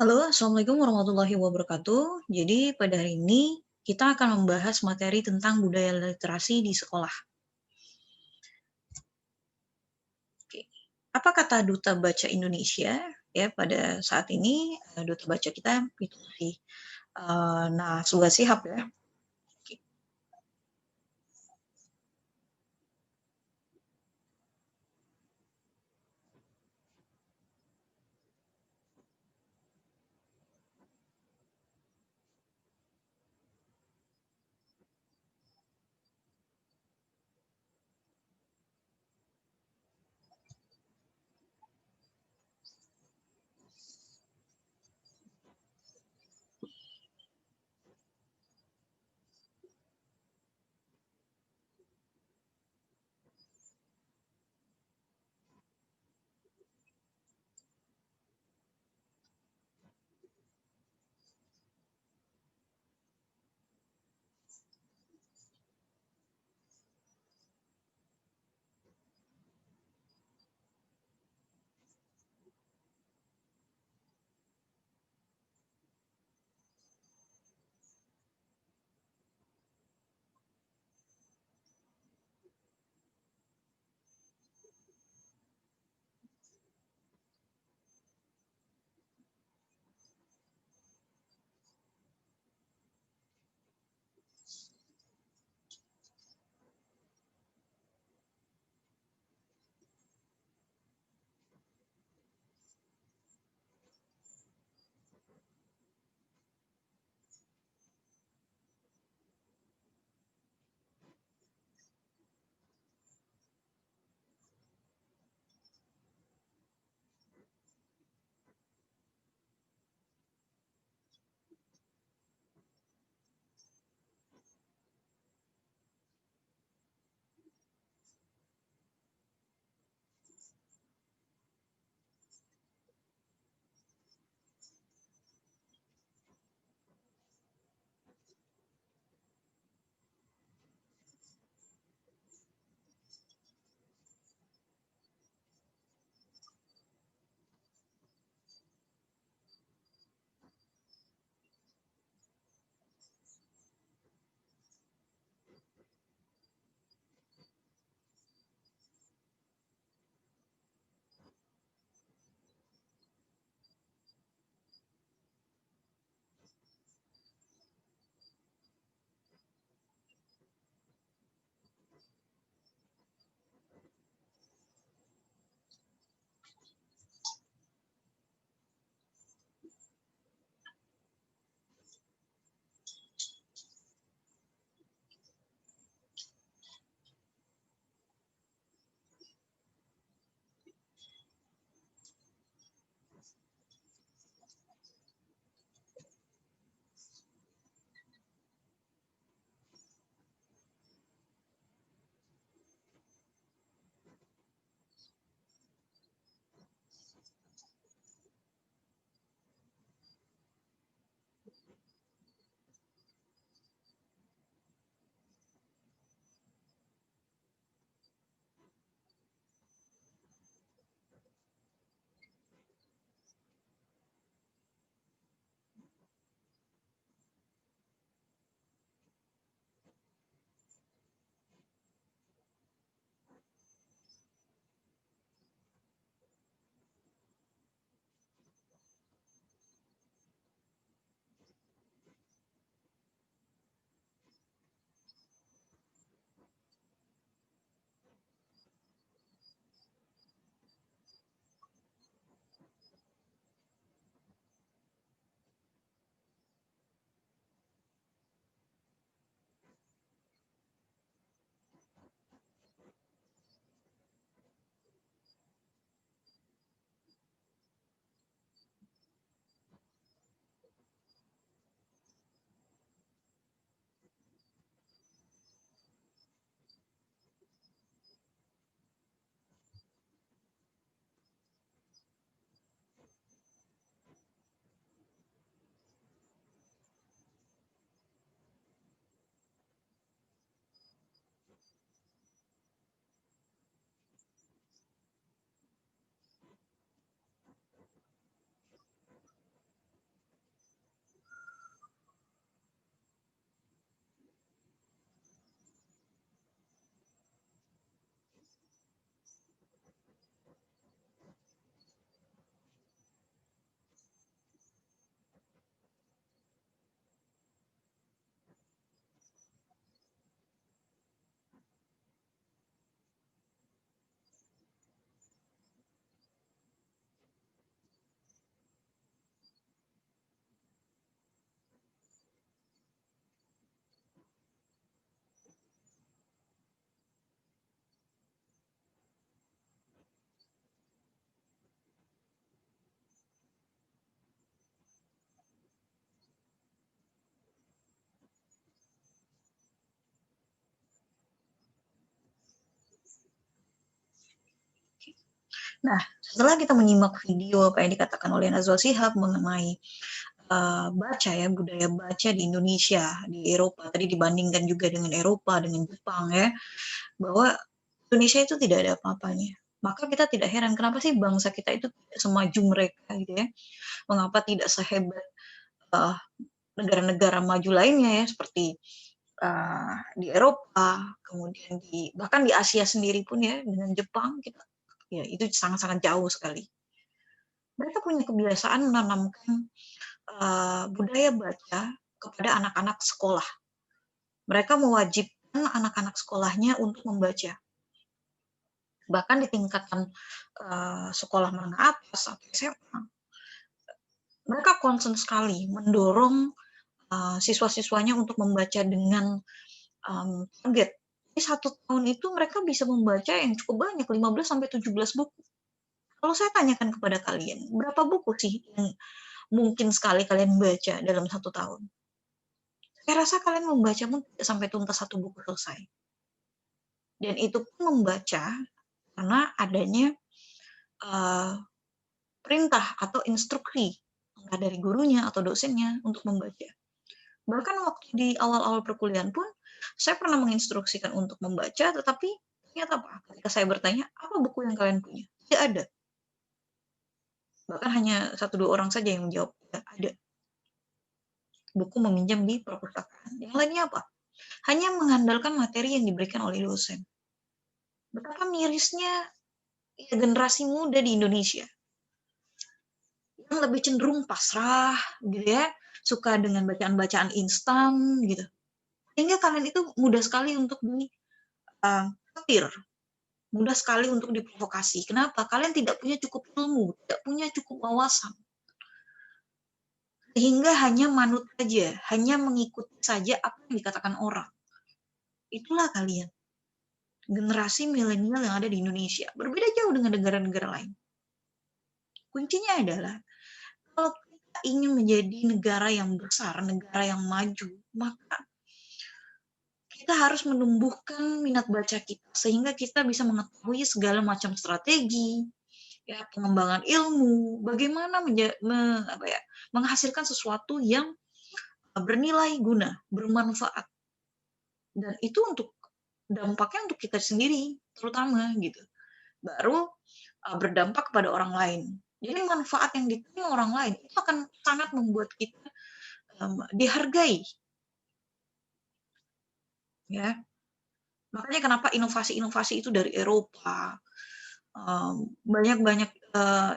Halo, Assalamualaikum warahmatullahi wabarakatuh. Jadi pada hari ini kita akan membahas materi tentang budaya literasi di sekolah. Oke. Apa kata Duta Baca Indonesia ya pada saat ini? Duta Baca kita itu masih Naswa Shihab ya. Oke. Nah, setelah kita menyimak video apa yang dikatakan oleh Najwa Shihab mengenai baca ya, budaya baca di Indonesia, di Eropa, tadi dibandingkan juga dengan Eropa, dengan Jepang ya, bahwa Indonesia itu tidak ada apa-apanya. Maka kita tidak heran kenapa sih bangsa kita itu tidak semaju mereka gitu ya. Mengapa tidak sehebat uh, negara-negara maju lainnya ya, seperti di Eropa, kemudian bahkan di Asia sendiri pun ya, dengan Jepang kita ya itu sangat-sangat jauh sekali. Mereka punya kebiasaan menanamkan budaya baca kepada anak-anak sekolah. Mereka mewajibkan anak-anak sekolahnya untuk membaca. Bahkan di tingkatan sekolah menengah atas atau SMA, mereka concern sekali mendorong siswa-siswanya untuk membaca dengan target. Jadi 1 tahun itu mereka bisa membaca yang cukup banyak, 15-17 buku. Kalau saya tanyakan kepada kalian, berapa buku sih yang mungkin sekali kalian baca dalam 1 tahun? Saya rasa kalian membaca pun tidak sampai tuntas 1 buku selesai. Dan itu pun membaca karena adanya perintah atau instruksi entah dari gurunya atau dosennya untuk membaca. Bahkan waktu di awal-awal perkuliahan pun saya pernah menginstruksikan untuk membaca, tetapi ternyata apa? Ketika saya bertanya, apa buku yang kalian punya? Tidak ada. Bahkan hanya 1-2 orang saja yang menjawab, tidak ada. Buku meminjam di perpustakaan. Yang lainnya apa? Hanya mengandalkan materi yang diberikan oleh dosen. Betapa mirisnya ya, generasi muda di Indonesia yang lebih cenderung pasrah gitu ya, suka dengan bacaan-bacaan instan gitu. Sehingga kalian itu mudah sekali untuk dipetir, mudah sekali untuk diprovokasi. Kenapa? Kalian tidak punya cukup ilmu, tidak punya cukup wawasan. Sehingga hanya manut saja, hanya mengikuti saja apa yang dikatakan orang. Itulah kalian. Generasi milenial yang ada di Indonesia. Berbeda jauh dengan negara-negara lain. Kuncinya adalah kalau kita ingin menjadi negara yang besar, negara yang maju, maka kita harus menumbuhkan minat baca kita sehingga kita bisa mengetahui segala macam strategi, ya pengembangan ilmu, bagaimana menghasilkan sesuatu yang bernilai guna, bermanfaat. Dan itu untuk dampaknya untuk kita sendiri terutama gitu. Baru berdampak kepada orang lain. Jadi manfaat yang diterima orang lain itu akan sangat membuat kita dihargai. Ya. Makanya kenapa inovasi-inovasi itu dari Eropa, banyak-banyak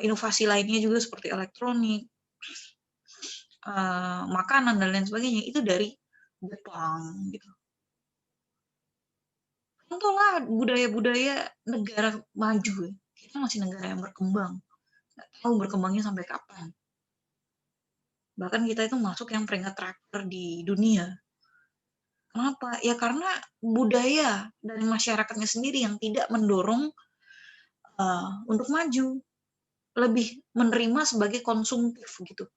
inovasi lainnya juga seperti elektronik, makanan dan lain sebagainya itu dari Jepang gitu. Contohlah budaya-budaya negara maju, kita masih negara yang berkembang, nggak tahu berkembangnya sampai kapan. Bahkan kita itu masuk yang peringkat terakhir di dunia. Kenapa? Ya karena budaya dari masyarakatnya sendiri yang tidak mendorong untuk maju, lebih menerima sebagai konsumtif gitu.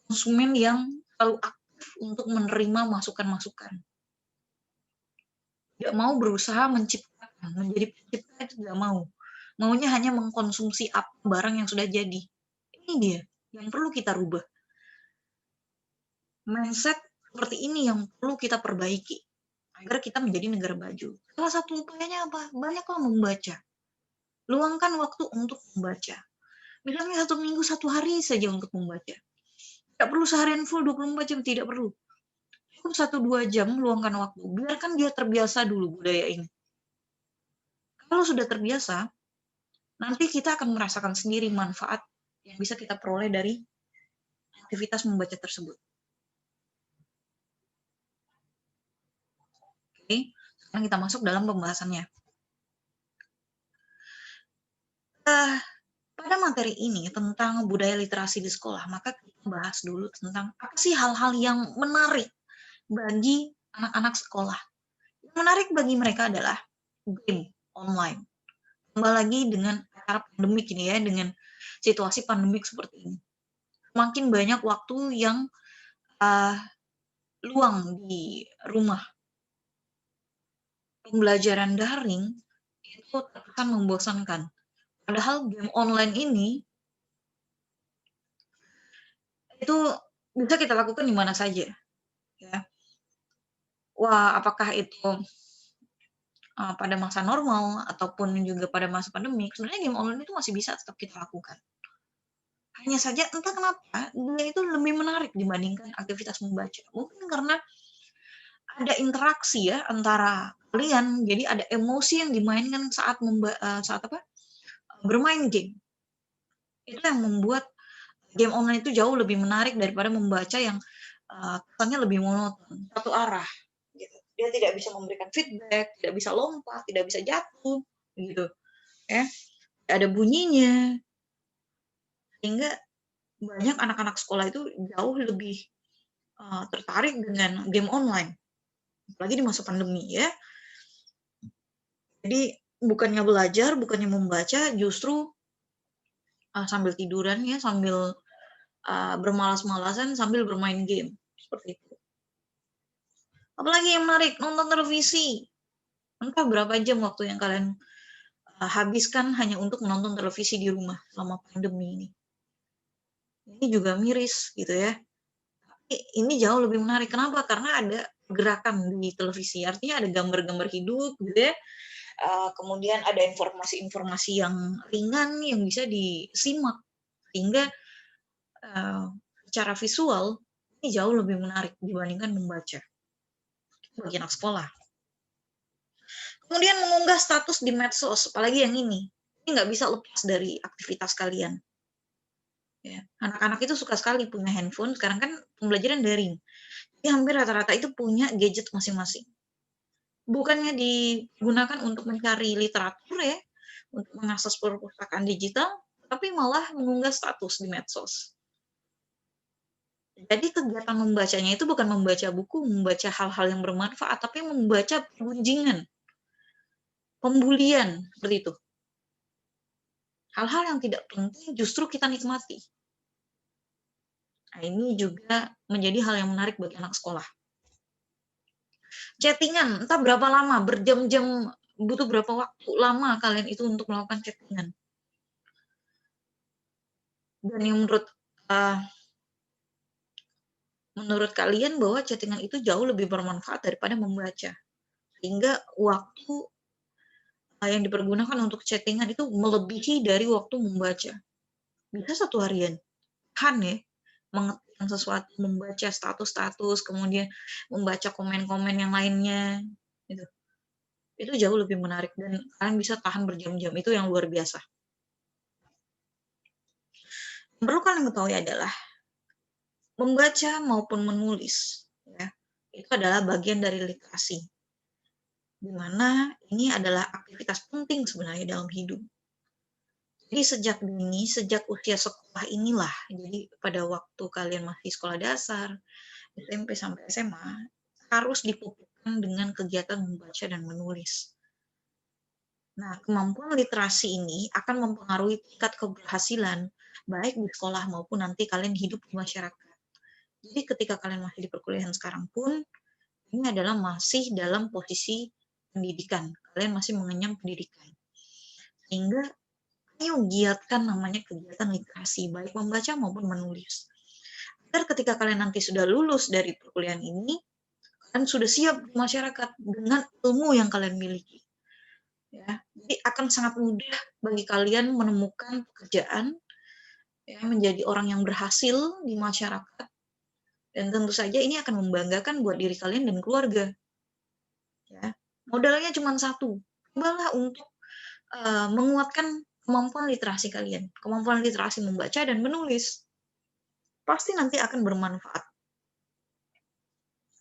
Konsumen yang selalu aktif untuk menerima masukan-masukan. Tidak mau berusaha menciptakan, menjadi pencipta itu tidak mau. Maunya hanya mengkonsumsi apa barang yang sudah jadi. Ini dia yang perlu kita rubah. Mindset seperti ini yang perlu kita perbaiki agar kita menjadi negara maju. Salah satu upayanya apa? Banyaklah membaca. Luangkan waktu untuk membaca. Misalnya 1 minggu 1 hari saja untuk membaca. Tidak perlu seharian full 24 jam, tidak perlu. Cukup 1-2 jam luangkan waktu. Biarkan dia terbiasa dulu budaya ini. Kalau sudah terbiasa, nanti kita akan merasakan sendiri manfaat yang bisa kita peroleh dari aktivitas membaca tersebut. Oke, sekarang kita masuk dalam pembahasannya. Pada materi ini tentang budaya literasi di sekolah, maka kita bahas dulu tentang apa sih hal-hal yang menarik bagi anak-anak sekolah. Yang menarik bagi mereka adalah game online. Kembali lagi dengan cara pandemik ini ya, dengan situasi pandemik seperti ini. Makin banyak waktu yang luang di rumah. Pembelajaran daring itu terkesan membosankan. Padahal game online ini, itu bisa kita lakukan di mana saja, ya. Wah, apakah itu, pada masa normal ataupun juga pada masa pandemi, sebenarnya game online itu masih bisa tetap kita lakukan. Hanya saja entah kenapa dia itu lebih menarik dibandingkan aktivitas membaca. Mungkin karena ada interaksi ya antara kalian, jadi ada emosi yang dimainkan saat apa, bermain game. Itu yang membuat game online itu jauh lebih menarik daripada membaca yang, kesannya lebih monoton, satu arah, gitu. Dia tidak bisa memberikan feedback, tidak bisa lompat, tidak bisa jatuh, gitu, ya. Ada bunyinya, sehingga banyak anak-anak sekolah itu jauh lebih, tertarik dengan game online, apalagi di masa pandemi ya. Jadi bukannya belajar, bukannya membaca, justru, sambil tiduran ya, sambil, bermalas-malasan, sambil bermain game, seperti itu. Apalagi yang menarik, nonton televisi. Entah berapa jam waktu yang kalian, habiskan hanya untuk menonton televisi di rumah selama pandemi ini. Ini juga miris gitu ya. Tapi ini jauh lebih menarik. Kenapa? Karena ada gerakan di televisi, artinya ada gambar-gambar hidup gitu ya, kemudian ada informasi-informasi yang ringan yang bisa disimak, sehingga, eee, secara visual ini jauh lebih menarik dibandingkan membaca, bagi anak sekolah. Kemudian mengunggah status di medsos, apalagi yang ini nggak bisa lepas dari aktivitas kalian, ya. Anak-anak itu suka sekali punya handphone, sekarang kan pembelajaran daring, jadi hampir rata-rata itu punya gadget masing-masing. Bukannya digunakan untuk mencari literatur ya, untuk mengakses perpustakaan digital, tapi malah mengunggah status di medsos. Jadi kegiatan membacanya itu bukan membaca buku, membaca hal-hal yang bermanfaat, tapi membaca pergunjingan, pembulian, seperti itu. Hal-hal yang tidak penting justru kita nikmati. Nah, ini juga menjadi hal yang menarik bagi anak sekolah. Chatting-an, entah berapa lama, berjam-jam, butuh berapa waktu lama kalian itu untuk melakukan chatting-an. Dan yang menurut kalian bahwa chatting-an itu jauh lebih bermanfaat daripada membaca. Sehingga waktu, yang dipergunakan untuk chatting-an itu melebihi dari waktu membaca. Bisa 1 harian, tahan ya, mengetikkan sesuatu, membaca status-status, kemudian membaca komen-komen yang lainnya, gitu. Itu jauh lebih menarik dan kalian bisa tahan berjam-jam, itu yang luar biasa. Yang perlu kalian ketahui adalah membaca maupun menulis, ya, itu adalah bagian dari literasi, di mana ini adalah aktivitas penting sebenarnya dalam hidup. Jadi sejak dini, sejak usia sekolah inilah, jadi pada waktu kalian masih sekolah dasar, SMP sampai SMA, harus dipupukkan dengan kegiatan membaca dan menulis. Nah, kemampuan literasi ini akan mempengaruhi tingkat keberhasilan, baik di sekolah maupun nanti kalian hidup di masyarakat. Jadi ketika kalian masih di perkuliahan sekarang pun, ini adalah masih dalam posisi pendidikan, kalian masih mengenyam pendidikan. Sehingga ayo giatkan namanya kegiatan literasi, baik membaca maupun menulis. Agar ketika kalian nanti sudah lulus dari perkuliahan ini, kalian sudah siap di masyarakat dengan ilmu yang kalian miliki. Ya, jadi akan sangat mudah bagi kalian menemukan pekerjaan, ya, menjadi orang yang berhasil di masyarakat, dan tentu saja ini akan membanggakan buat diri kalian dan keluarga. Ya, modalnya cuma satu, cobalah untuk menguatkan kemampuan literasi kalian, kemampuan literasi membaca dan menulis. Pasti nanti akan bermanfaat.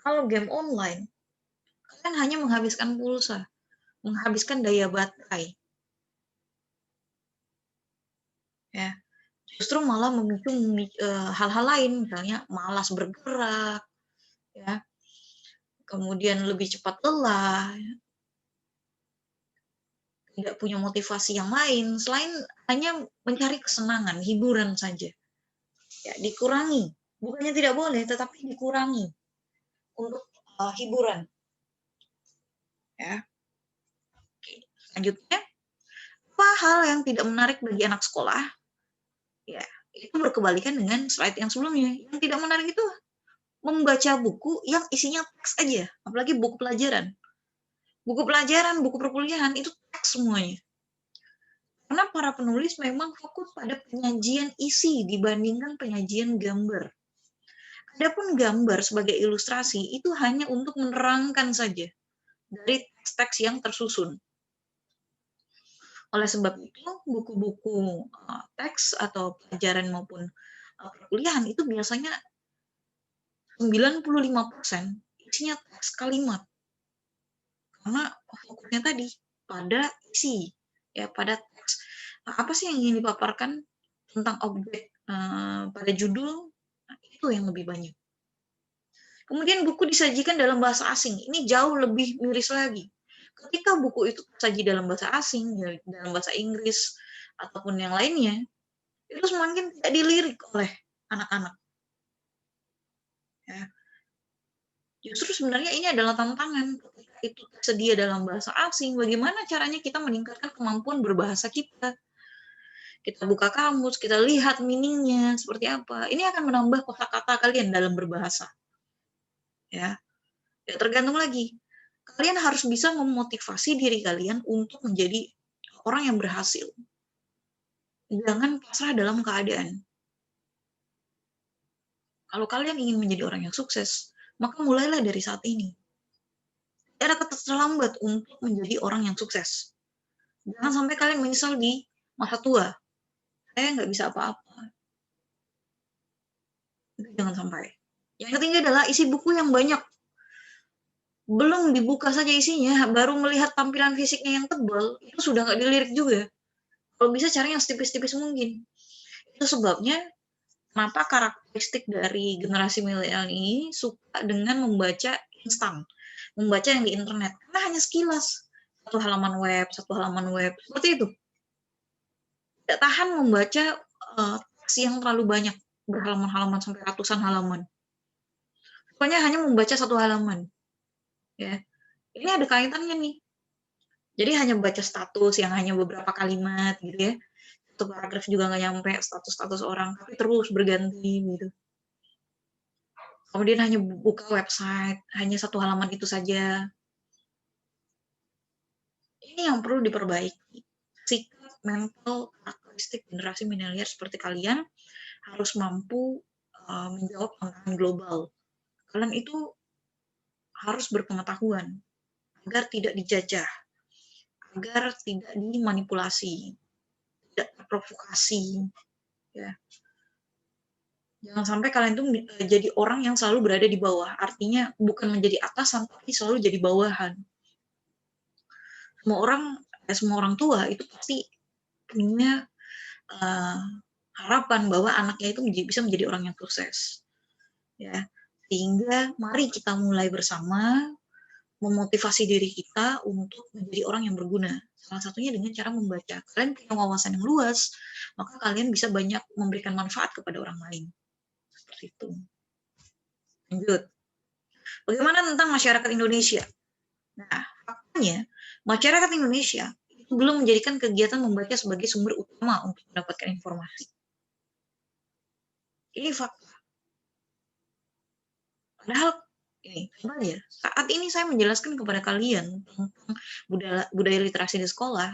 Kalau game online, kalian hanya menghabiskan pulsa, menghabiskan daya baterai. Ya, justru malah memicu hal-hal lain, misalnya malas bergerak, ya, kemudian lebih cepat lelah, tidak punya motivasi yang lain selain hanya mencari kesenangan, hiburan saja. Ya, dikurangi, bukannya tidak boleh, tetapi dikurangi untuk hiburan. Ya, oke. Selanjutnya, Apa hal yang tidak menarik bagi anak sekolah, ya itu berkebalikan dengan slide yang sebelumnya. Yang tidak menarik itu membaca buku yang isinya teks aja, apalagi buku pelajaran. Buku pelajaran, buku perkuliahan itu teks semuanya. Karena para penulis memang fokus pada penyajian isi dibandingkan penyajian gambar. Adapun gambar sebagai ilustrasi itu hanya untuk menerangkan saja dari teks-teks yang tersusun. Oleh sebab itu, buku-buku teks atau pelajaran maupun perkuliahan itu biasanya 95% isinya teks kalimat. Karena fokusnya tadi pada isi, ya pada teks. Apa sih yang ingin dipaparkan tentang objek pada judul, itu yang lebih banyak. Kemudian buku disajikan dalam bahasa asing, ini jauh lebih miris lagi. Ketika buku itu tersaji dalam bahasa asing, ya, dalam bahasa Inggris, ataupun yang lainnya, itu semakin tidak dilirik oleh anak-anak. Ya. Justru sebenarnya ini adalah tantangan. Ketika itu tersedia dalam bahasa asing, bagaimana caranya kita meningkatkan kemampuan berbahasa kita? Kita buka kamus, kita lihat meaningnya seperti apa. Ini akan menambah kosakata kalian dalam berbahasa. Ya, tergantung lagi. Kalian harus bisa memotivasi diri kalian untuk menjadi orang yang berhasil. Jangan pasrah dalam keadaan. Kalau kalian ingin menjadi orang yang sukses, maka mulailah dari saat ini. Tidak ada kata terlambat untuk menjadi orang yang sukses. Jangan sampai kalian menyesal di masa tua. Saya nggak bisa apa-apa. Jangan sampai. Yang ketiga adalah isi buku yang banyak. Belum dibuka saja isinya, baru melihat tampilan fisiknya yang tebal, itu sudah nggak dilirik juga. Kalau bisa cari yang setipis-tipis mungkin. Itu sebabnya kenapa karakteristik dari generasi milenial ini suka dengan membaca instan, membaca yang di internet. Karena hanya sekilas, satu halaman web, seperti itu. Tidak tahan membaca teks yang terlalu banyak, berhalaman-halaman sampai ratusan halaman. Pokoknya hanya membaca satu halaman. Ya, ini ada kaitannya nih. Jadi hanya baca status yang hanya beberapa kalimat gitu ya. Satu paragraf juga nggak nyampe status-status orang, tapi terus berganti gitu. Kemudian hanya buka website, hanya satu halaman itu saja. Ini yang perlu diperbaiki. Sikap mental karakteristik generasi milenial seperti kalian harus mampu menjawab tantangan global. Kalian itu harus berpengetahuan agar tidak dijajah, agar tidak dimanipulasi, tidak terprovokasi. Ya. Jangan sampai kalian tuh jadi orang yang selalu berada di bawah. Artinya bukan menjadi atasan, tapi selalu jadi bawahan. Semua orang tua itu pasti punya harapan bahwa anaknya itu bisa menjadi orang yang sukses. Ya. Sehingga mari kita mulai bersama memotivasi diri kita untuk menjadi orang yang berguna. Salah satunya dengan cara membaca. Kalian punya wawasan yang luas, maka kalian bisa banyak memberikan manfaat kepada orang lain. Seperti itu. Lanjut. Bagaimana tentang masyarakat Indonesia? Nah, faktanya masyarakat Indonesia itu belum menjadikan kegiatan membaca sebagai sumber utama untuk mendapatkan informasi. Ini fakta. Padahal ini ya, saat ini saya menjelaskan kepada kalian tentang budaya literasi di sekolah.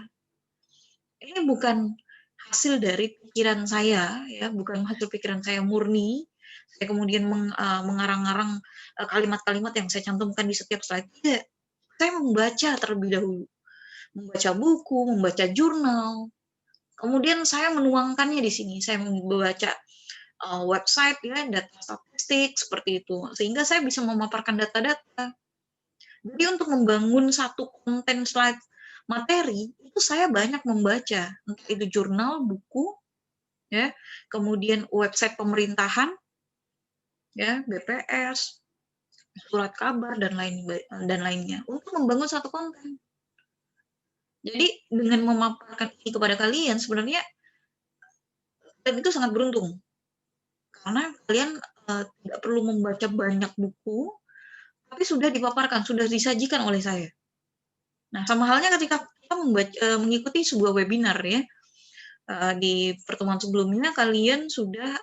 Ini bukan hasil dari pikiran saya, ya, bukan hasil pikiran saya murni. Saya kemudian mengarang-arang kalimat-kalimat yang saya cantumkan di setiap slide. Tidak. Saya membaca terlebih dahulu. Membaca buku, membaca jurnal. Kemudian saya menuangkannya di sini. Saya membaca website, ya, data statistik, seperti itu. Sehingga saya bisa memaparkan data-data. Jadi untuk membangun satu konten slide materi, itu saya banyak membaca. Entah itu jurnal, buku, ya, kemudian website pemerintahan, ya, BPS, surat kabar, dan lainnya. Untuk membangun satu konten. Jadi dengan memaparkan ini kepada kalian, sebenarnya dan itu sangat beruntung. Karena kalian tidak perlu membaca banyak buku, tapi sudah dipaparkan, sudah disajikan oleh saya. Nah, sama halnya ketika kita mengikuti sebuah webinar ya, di pertemuan sebelumnya kalian sudah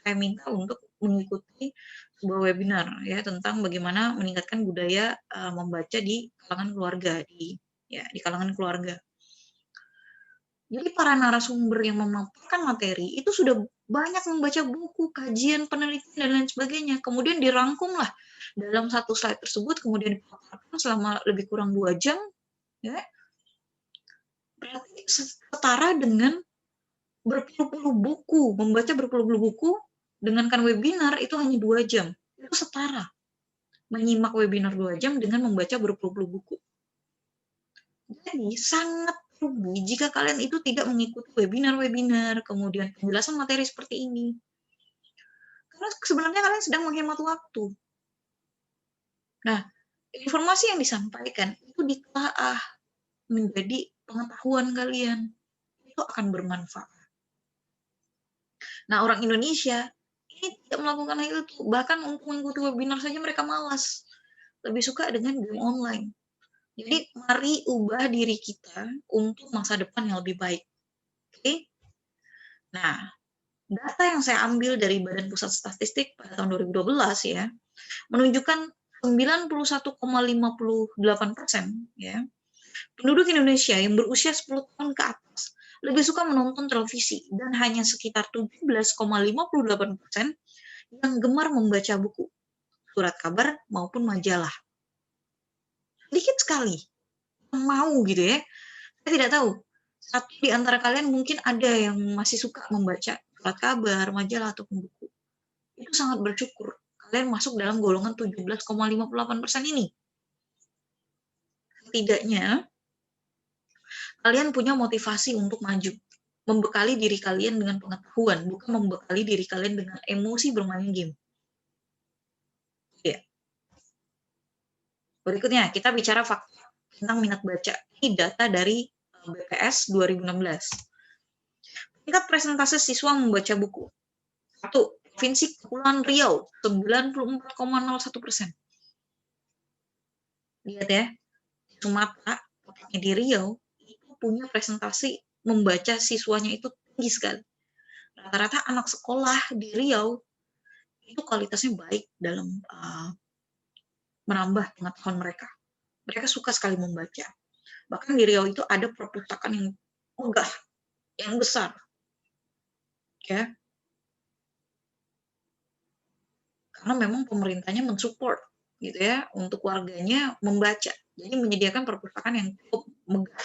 saya minta untuk mengikuti sebuah webinar ya tentang bagaimana meningkatkan budaya membaca di kalangan keluarga di kalangan keluarga. Jadi para narasumber yang memaparkan materi itu sudah banyak membaca buku, kajian, penelitian dan lain sebagainya. Kemudian dirangkumlah dalam satu slide tersebut, kemudian dipaparkan selama lebih kurang 2 jam, ya. Berarti setara dengan berpuluh-puluh buku, membaca berpuluh-puluh buku, dengarkan webinar itu hanya 2 jam. Itu setara. Menyimak webinar 2 jam dengan membaca berpuluh-puluh buku. Jadi sangat rugi jika kalian itu tidak mengikuti webinar-webinar, kemudian penjelasan materi seperti ini. Karena sebenarnya kalian sedang menghemat waktu. Nah, informasi yang disampaikan itu ditelaah menjadi pengetahuan kalian. Itu akan bermanfaat. Nah, orang Indonesia ini tidak melakukan hal itu. Bahkan untuk mengikuti webinar saja mereka malas. Lebih suka dengan game online. Jadi, mari ubah diri kita untuk masa depan yang lebih baik. Oke? Nah, data yang saya ambil dari Badan Pusat Statistik pada tahun 2012 ya, menunjukkan 91,58% ya, penduduk Indonesia yang berusia 10 tahun ke atas lebih suka menonton televisi dan hanya sekitar 17,58% yang gemar membaca buku, surat kabar maupun majalah. Sedikit sekali yang mau gitu ya. Saya tidak tahu. Satu di antara kalian mungkin ada yang masih suka membaca surat kabar, majalah ataupun buku. Itu sangat bersyukur. Kalian masuk dalam golongan 17,58% ini. Setidaknya kalian punya motivasi untuk maju. Membekali diri kalian dengan pengetahuan, bukan membekali diri kalian dengan emosi bermain game. Ya. Berikutnya, kita bicara fakta tentang minat baca. Ini data dari BPS 2016. Tingkat presentase siswa membaca buku. 1. Provinsi Kepulauan Riau, 94,01%. Lihat ya, Sumatera, tepatnya di Riau, itu punya presentasi membaca siswanya itu tinggi sekali. Rata-rata anak sekolah di Riau itu kualitasnya baik dalam menambah pengetahuan mereka. Mereka suka sekali membaca. Bahkan di Riau itu ada perpustakaan yang megah, yang besar. Ya. Karena memang pemerintahnya mensupport gitu ya untuk warganya membaca. Jadi menyediakan perpustakaan yang cukup megah.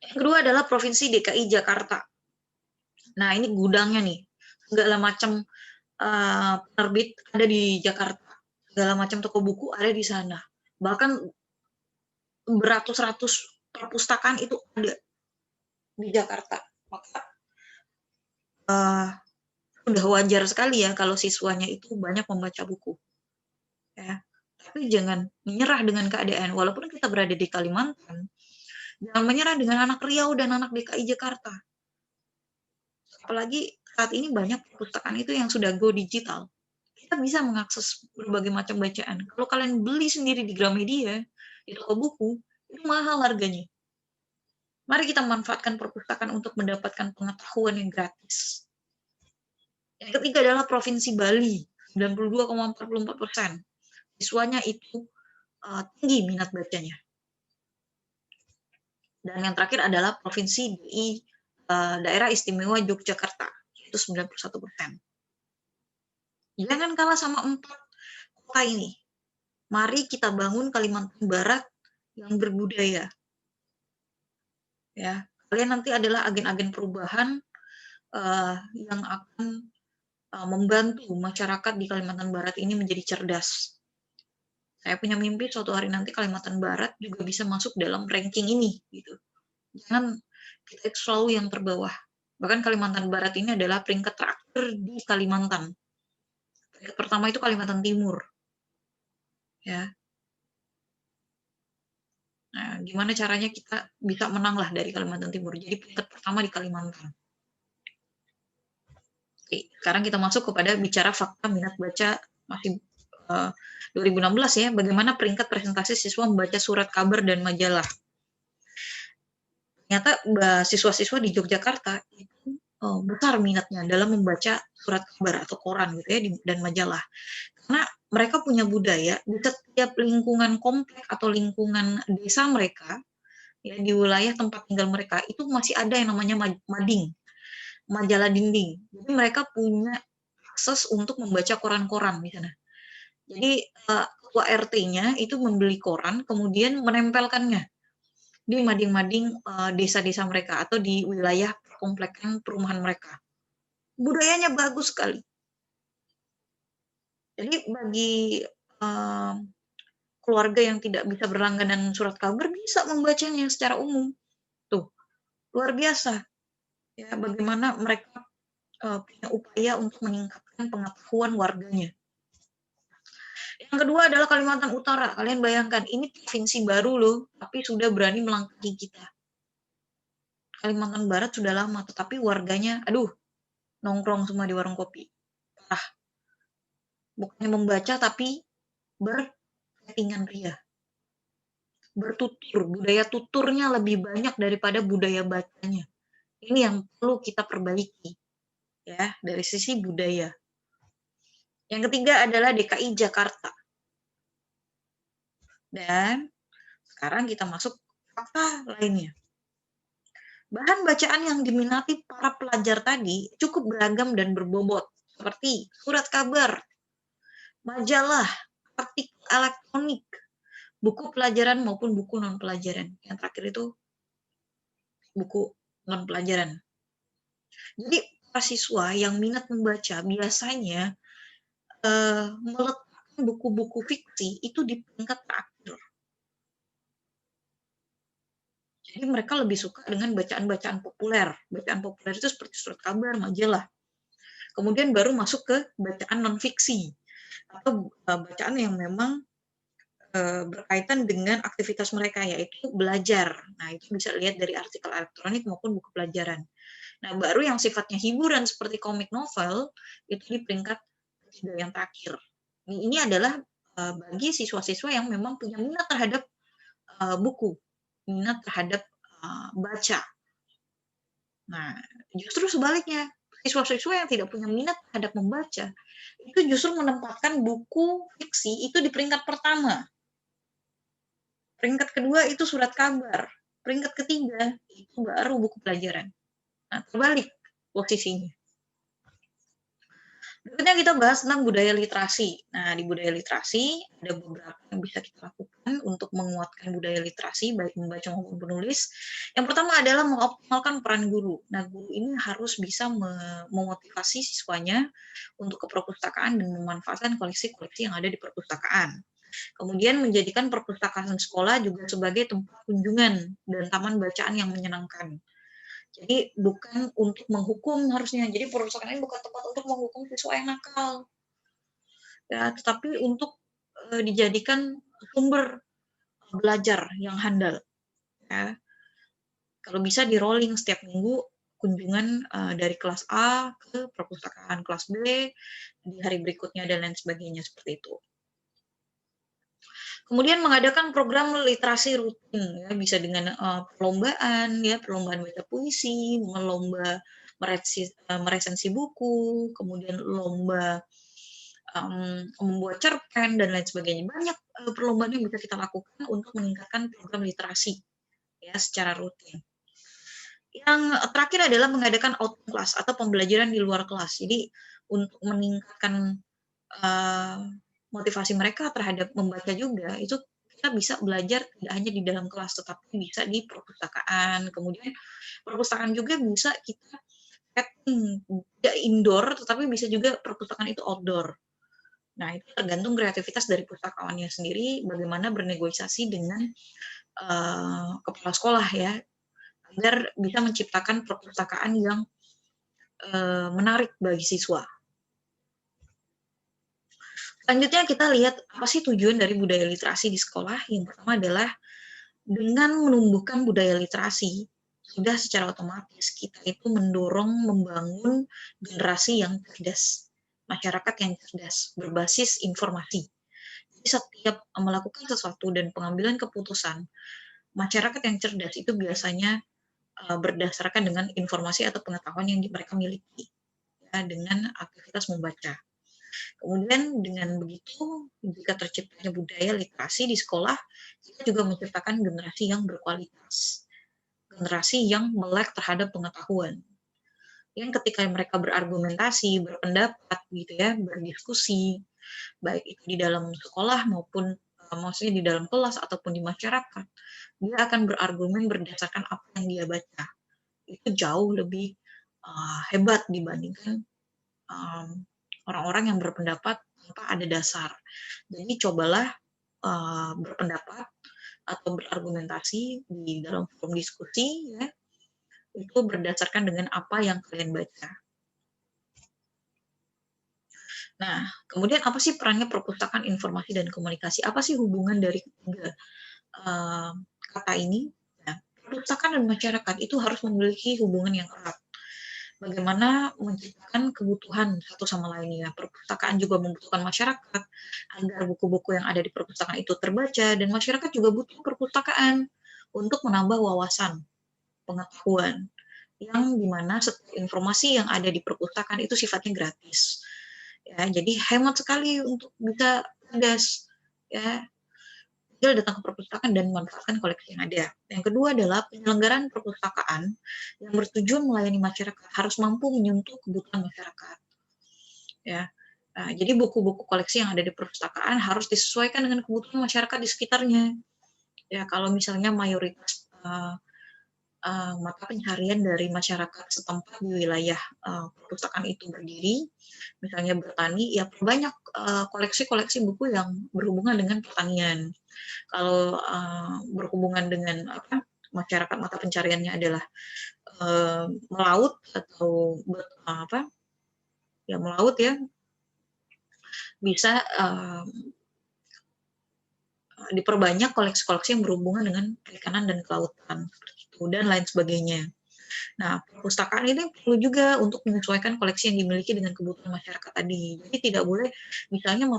Yang kedua adalah Provinsi DKI Jakarta. Nah, ini gudangnya nih. Segala macam penerbit ada di Jakarta. Segala macam toko buku ada di sana. Bahkan beratus-ratus perpustakaan itu ada di Jakarta. Maka udah wajar sekali ya kalau siswanya itu banyak membaca buku. Ya. Tapi jangan menyerah dengan keadaan. Walaupun kita berada di Kalimantan, jangan menyerah dengan anak Riau dan anak DKI Jakarta. Apalagi saat ini banyak perpustakaan itu yang sudah go digital. Kita bisa mengakses berbagai macam bacaan. Kalau kalian beli sendiri di Gramedia, di toko buku, itu mahal harganya. Mari kita manfaatkan perpustakaan untuk mendapatkan pengetahuan yang gratis. Yang ketiga adalah Provinsi Bali, 92,44%. Siswanya itu tinggi minat bacanya. Dan yang terakhir adalah Provinsi DI, Daerah Istimewa Yogyakarta, itu 91%. Jangan kalah sama 4 kota ini. Mari kita bangun Kalimantan Barat yang berbudaya. Ya, kalian nanti adalah agen-agen perubahan yang akan membantu masyarakat di Kalimantan Barat ini menjadi cerdas. Saya punya mimpi suatu hari nanti Kalimantan Barat juga bisa masuk dalam ranking ini, gitu. Jangan kita selalu yang terbawah. Bahkan Kalimantan Barat ini adalah peringkat terakhir di Kalimantan. Peringkat pertama itu Kalimantan Timur. Ya. Nah, gimana caranya kita bisa menang lah dari Kalimantan Timur. Jadi peringkat pertama di Kalimantan. Oke, sekarang kita masuk kepada bicara fakta minat baca masih 2016 ya, bagaimana peringkat presentasi siswa membaca surat kabar dan majalah. Ternyata siswa-siswa di Yogyakarta itu besar minatnya dalam membaca surat kabar atau koran gitu ya dan majalah. Karena mereka punya budaya di setiap lingkungan komplek atau lingkungan desa mereka, ya di wilayah tempat tinggal mereka itu masih ada yang namanya mading, majalah dinding. Jadi mereka punya akses untuk membaca koran-koran di sana. Jadi ketua RT-nya itu membeli koran kemudian menempelkannya di mading-mading desa-desa mereka atau di wilayah komplekan perumahan mereka. Budayanya bagus sekali. Jadi bagi keluarga yang tidak bisa berlangganan surat kabar bisa membacanya secara umum. Tuh, luar biasa. Ya, bagaimana mereka punya upaya untuk meningkatkan pengetahuan warganya. Yang kedua adalah Kalimantan Utara. Kalian bayangkan, ini provinsi baru loh, tapi sudah berani melangkahi kita. Kalimantan Barat sudah lama, tetapi warganya, aduh, nongkrong semua di warung kopi. Parah. Bukannya membaca, tapi berketinggan ria. Bertutur, budaya tuturnya lebih banyak daripada budaya bacanya. Ini yang perlu kita perbaiki, ya, dari sisi budaya. Yang ketiga adalah DKI Jakarta. Dan sekarang kita masuk fakta lainnya. Bahan bacaan yang diminati para pelajar tadi cukup beragam dan berbobot, seperti surat kabar, majalah, artikel elektronik, buku pelajaran maupun buku non-pelajaran. Yang terakhir itu buku non-pelajaran. Jadi para siswa yang minat membaca biasanya meletakkan buku-buku fiksi itu di peringkat terakhir. Jadi mereka lebih suka dengan bacaan-bacaan populer. Bacaan populer itu seperti surat kabar, majalah. Kemudian baru masuk ke bacaan non-fiksi atau bacaan yang memang berkaitan dengan aktivitas mereka, yaitu belajar. Nah, itu bisa lihat dari artikel elektronik maupun buku pelajaran. Nah, baru yang sifatnya hiburan seperti komik novel, itu di peringkat ketiga yang terakhir. Ini adalah bagi siswa-siswa yang memang punya minat terhadap buku, minat terhadap baca. Nah, justru sebaliknya, siswa-siswa yang tidak punya minat terhadap membaca, itu justru menempatkan buku fiksi itu di peringkat pertama. Peringkat kedua itu surat kabar. Peringkat ketiga itu baru buku pelajaran. Nah, terbalik posisinya. Berikutnya kita bahas tentang budaya literasi. Nah, di budaya literasi ada beberapa yang bisa kita lakukan untuk menguatkan budaya literasi, baik membaca maupun penulis. Yang pertama adalah mengoptimalkan peran guru. Nah, guru ini harus bisa memotivasi siswanya untuk ke perpustakaan dan memanfaatkan koleksi-koleksi yang ada di perpustakaan. Kemudian menjadikan perpustakaan sekolah juga sebagai tempat kunjungan dan taman bacaan yang menyenangkan. Jadi bukan untuk menghukum harusnya. Jadi perpustakaan ini bukan tempat untuk menghukum siswa yang nakal. Ya, tetapi untuk dijadikan sumber belajar yang handal. Ya. Kalau bisa di rolling setiap minggu kunjungan dari kelas A ke perpustakaan kelas B di hari berikutnya dan lain sebagainya seperti itu. Kemudian mengadakan program literasi rutin, ya, bisa dengan perlombaan, ya, perlombaan baca puisi, lomba meresensi buku, kemudian lomba membuat cerpen dan lain sebagainya. Banyak perlombaan yang bisa kita lakukan untuk meningkatkan program literasi, ya, secara rutin. Yang terakhir adalah mengadakan out class atau pembelajaran di luar kelas. Jadi untuk meningkatkan motivasi mereka terhadap membaca juga, itu kita bisa belajar tidak hanya di dalam kelas, tetapi bisa di perpustakaan. Kemudian perpustakaan juga bisa kita setting, tidak indoor, tetapi bisa juga perpustakaan itu outdoor. Nah, itu tergantung kreativitas dari pustakawannya sendiri, bagaimana bernegosiasi dengan kepala sekolah ya, agar bisa menciptakan perpustakaan yang menarik bagi siswa. Selanjutnya kita lihat apa sih tujuan dari budaya literasi di sekolah. Yang pertama adalah dengan menumbuhkan budaya literasi, sudah secara otomatis kita itu mendorong membangun generasi yang cerdas. masyarakat yang cerdas, berbasis informasi. Jadi setiap melakukan sesuatu dan pengambilan keputusan, masyarakat yang cerdas itu biasanya berdasarkan dengan informasi atau pengetahuan yang mereka miliki, ya, dengan aktivitas membaca. Kemudian dengan begitu, jika terciptanya budaya literasi di sekolah, kita juga menciptakan generasi yang berkualitas, generasi yang melek terhadap pengetahuan. Yang ketika mereka berargumentasi, berpendapat gitu ya, berdiskusi, baik itu di dalam sekolah maupun maksudnya di dalam kelas ataupun di masyarakat, dia akan berargumen berdasarkan apa yang dia baca. Itu jauh lebih hebat dibandingkan orang-orang yang berpendapat tanpa ada dasar. Jadi cobalah berpendapat atau berargumentasi di dalam forum diskusi ya, itu berdasarkan dengan apa yang kalian baca. Nah, kemudian apa sih perannya perpustakaan informasi dan komunikasi? Apa sih hubungan dari ketiga kata ini? Nah, perpustakaan dan masyarakat itu harus memiliki hubungan yang erat. Bagaimana menciptakan kebutuhan satu sama lainnya. Perpustakaan juga membutuhkan masyarakat agar buku-buku yang ada di perpustakaan itu terbaca, dan masyarakat juga butuh perpustakaan untuk menambah wawasan, pengetahuan, yang dimana setiap informasi yang ada di perpustakaan itu sifatnya gratis. Ya, jadi hemat sekali untuk bisa cerdas. Ya, tinggal datang ke perpustakaan dan memanfaatkan koleksi yang ada. Yang kedua adalah penyelenggaraan perpustakaan yang bertujuan melayani masyarakat harus mampu menyentuh kebutuhan masyarakat. Ya, nah, jadi buku-buku koleksi yang ada di perpustakaan harus disesuaikan dengan kebutuhan masyarakat di sekitarnya. Ya, kalau misalnya mayoritas mata pencarian dari masyarakat setempat di wilayah perpustakaan itu berdiri, misalnya bertani, ya perbanyak koleksi-koleksi buku yang berhubungan dengan pertanian. Kalau berhubungan dengan apa, masyarakat mata pencariannya adalah melaut atau apa ya, melaut ya, bisa diperbanyak koleksi-koleksi yang berhubungan dengan perikanan dan kelautan dan lain sebagainya. Nah, perpustakaan ini perlu juga untuk menyesuaikan koleksi yang dimiliki dengan kebutuhan masyarakat tadi. Jadi tidak boleh misalnya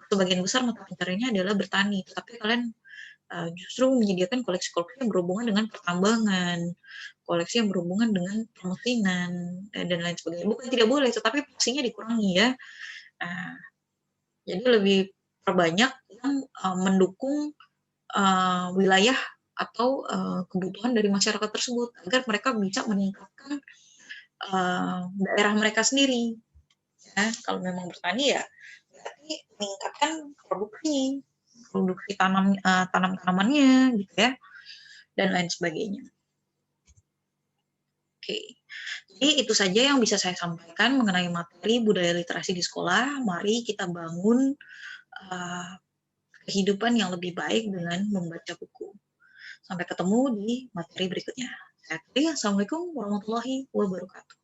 sebagian besar mata pencariannya adalah bertani, tetapi kalian justru menyediakan koleksi-koleksi yang berhubungan dengan pertambangan, koleksi yang berhubungan dengan permesinan, dan lain sebagainya. Bukan tidak boleh, tetapi porsinya dikurangi ya. Nah, jadi lebih perbanyak yang mendukung wilayah atau kebutuhan dari masyarakat tersebut agar mereka bisa meningkatkan daerah mereka sendiri. Ya, kalau memang bertani ya berarti meningkatkan produksi tanam-tanamannya gitu ya, dan lain sebagainya. Oke, jadi itu saja yang bisa saya sampaikan mengenai materi budaya literasi di sekolah. Mari kita bangun kehidupan yang lebih baik dengan membaca buku. Sampai ketemu di materi berikutnya. Assalamualaikum warahmatullahi wabarakatuh.